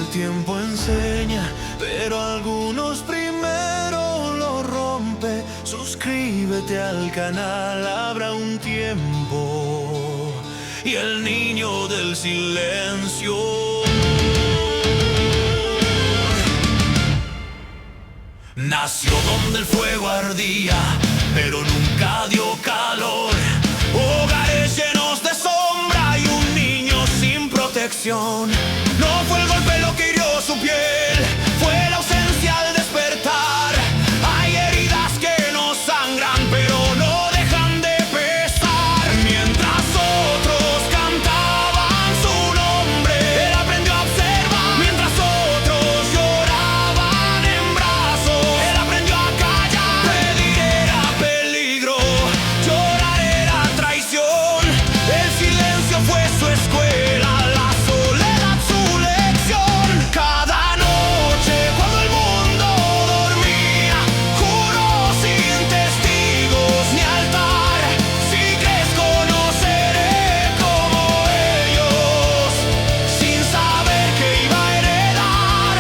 el tiempo enseña, pero algunos primero lo rompe. Suscríbete al canal, habrá un tiempo. Y el niño del silencio nació donde el fuego ardía, pero nunca dio calor. Hogares llenos de sombra y un niño sin protección. No fue el golpe lo que hirió su piel, fue la ausencia al despertar. Hay heridas que no sangran, pero no dejan de pesar. Mientras otros cantaban su nombre, él aprendió a observar. Mientras otros lloraban en brazos, él aprendió a callar. Pedir era peligro, llorar era traición. El silencio fue su escuela, la soledad su lección. Cada noche cuando el mundo dormía, juró sin testigos ni altar: si crees conoceré como ellos, sin saber que iba a heredar.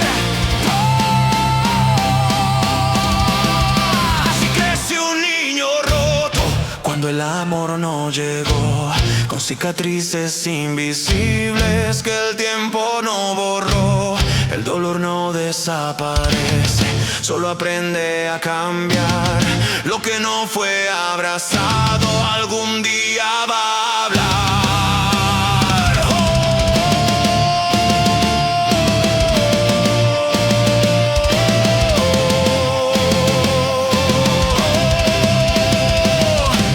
Así crece un niño roto cuando el amor no llegó, con cicatrices invisibles que el tiempo no borró. El dolor no desaparece, solo aprende a cambiar. Lo que no fue abrazado algún día va a hablar.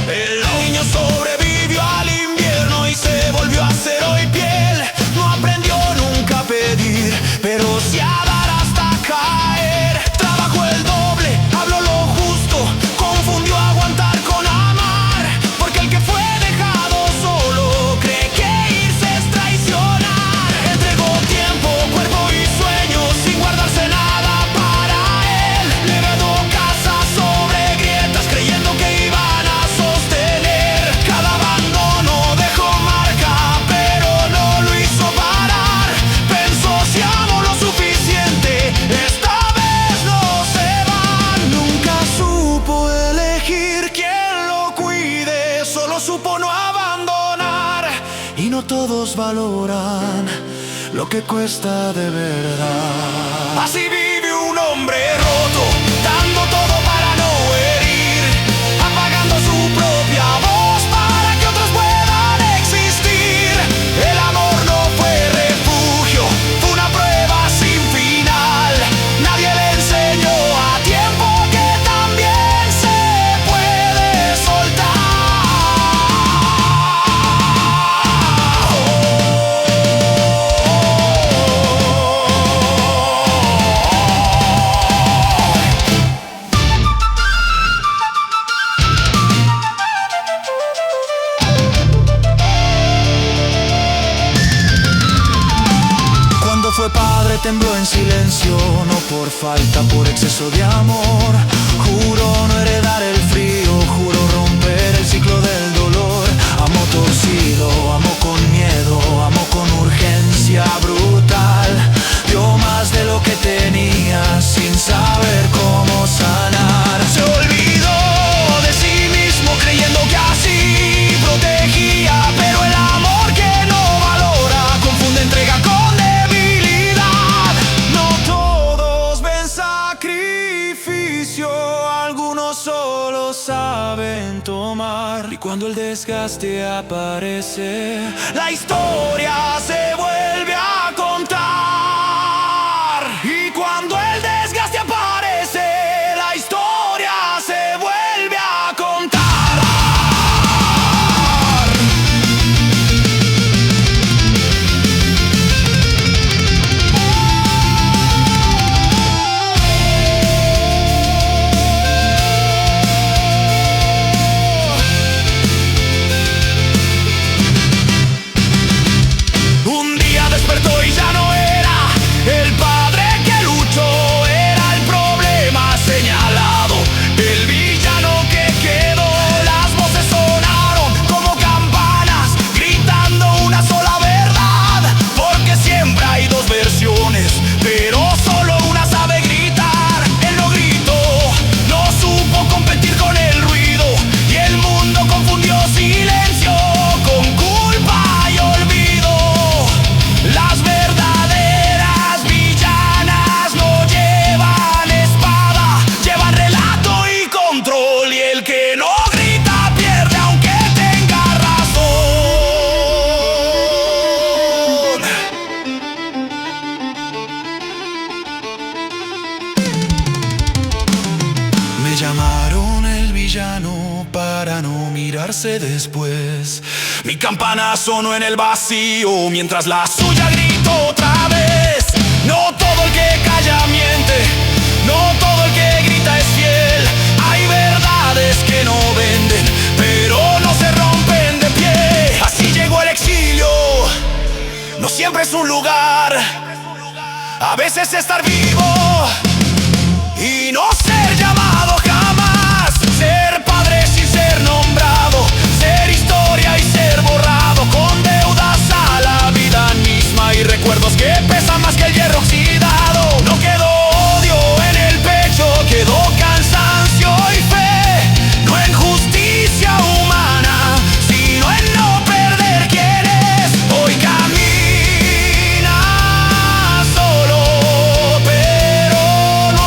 El niño sobrevivió al invierno y se volvió a ser hoy piel. No aprendió nunca a pedir, pero sí a dar hasta caer. Trabajó el doble, habló lo justo, confundió aguantar con amar. Porque el que fue dejado solo cree que irse es traicionar. Entregó tiempo, cuerpo y sueños sin guardarse nada para él. Le heredó casas sobre grietas creyendo que iban a sostener. Cada abandono dejó marca, pero no lo hizo parar. Pensó: si amo lo suficiente, esta vez no se van. Nunca supo elegir quién lo cuide, solo supo no abandonar. Y no todos valoran lo que cuesta de verdad. Así vive un hombre roto, dando todo para no herir, apagando su propia voz para que otros puedan existir. El amor no fue refugio, fue una prueba sin final. Nadie le enseñó a tiempo que también se puede soltar. Cuando fue padre tembló en silencio, no por falta, por exceso de amor. Juró no heredar el frío, juró romper el ciclo del dolor. Amó torcido, amó con miedo, amó con urgencia brutal. Dio más de lo que tenía sin saber cómo sanar. Se olvidó de sí mismo creyendo que así protegía, pero el amor que no valora confunde entrega con debilidad. No todos ven sacrificio, algunos solo saben tomar. Y cuando el desgaste aparece, la historia se vuelve a contar. Y cuando el desgaste aparece, la historia se vuelve a contar. Un día nace después. Mi campana sonó en el vacío mientras la suya gritó otra vez. No todo el que calla miente, no todo el que grita es fiel. Hay verdades que no venden, pero no se rompen de pie. Así llegó el exilio, no siempre es un lugar. A veces estar vivo y no ser llamado jamás. Ser padre sin ser nombrado, ser historia y ser borrado, con deudas a la vida misma y recuerdos que pesan más que el hierro oxidado. No quedó odio en el pecho, quedó cansancio y fe. No en justicia humana, sino en no perder quien es. Hoy camina solo, pero no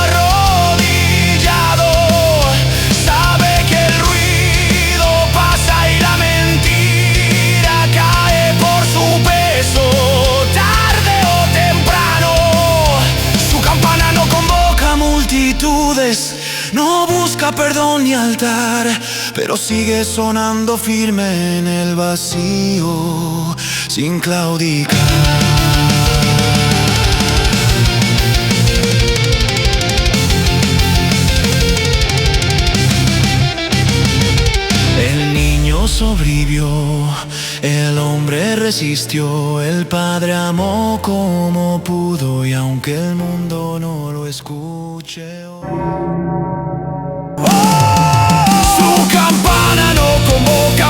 arrodillado. Sabe que el ruido pasa y la mentira cae por su peso, tarde o temprano. Su campana no convoca multitudes, no busca perdón ni altar, pero sigue sonando firme en el vacío, sin claudicar. El niño sobrevivió, el hombre resistió, el padre amó como pudo, y aunque el mundo no lo escuche hoy, su campana no convoca